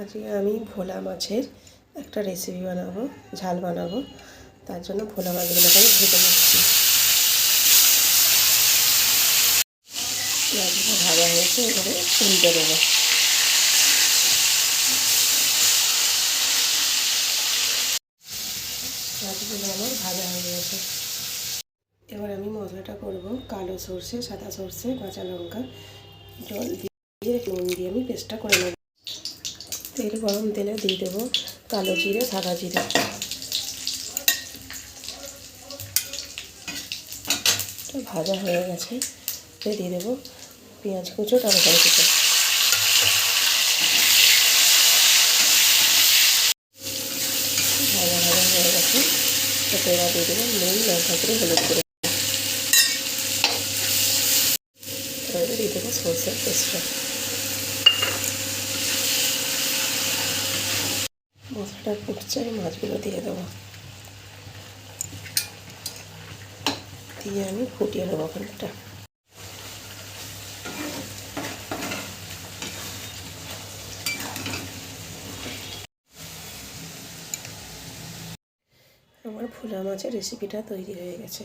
আজকে আমি ভোলা মাছের একটা রেসিপি বানাবো, ঝাল বানাবো। তার জন্য ভোলা মাছগুলোকে আমি ভেজে নিচ্ছি। মাছগুলো ভাজা হয়েছে, এবারে উল্টে দেবো। মাছগুলো আমার ভাজা হয়ে গেছে। এবার আমি মশলাটা করব। কালো সর্ষে, সাদা সর্ষে, কাঁচা লঙ্কা, জল দিয়ে নুন দিয়ে আমি পেস্টটা করে নেব। তেল গরম তেলে দিয়ে দেবো কালো জিরে, সাদা জিরে। ভাজা হয়ে গেছে, দিয়ে দেবো পেঁয়াজ কুচো, টমেটো কুচো। ভাজা ভাজা হয়ে গেছে, এবার দিয়ে দেবো নুন, লঙ্কা করে, হলুদ করে। এবারে দিয়ে দেবো সরষের পেস্টটা। মশলাটা ফুটছে, মাছগুলো দিয়ে দেবো, দিয়ে আমি ফুটিয়ে নেবো খানিকটা। আমার ভোলা মাছের রেসিপিটা তৈরি হয়ে গেছে।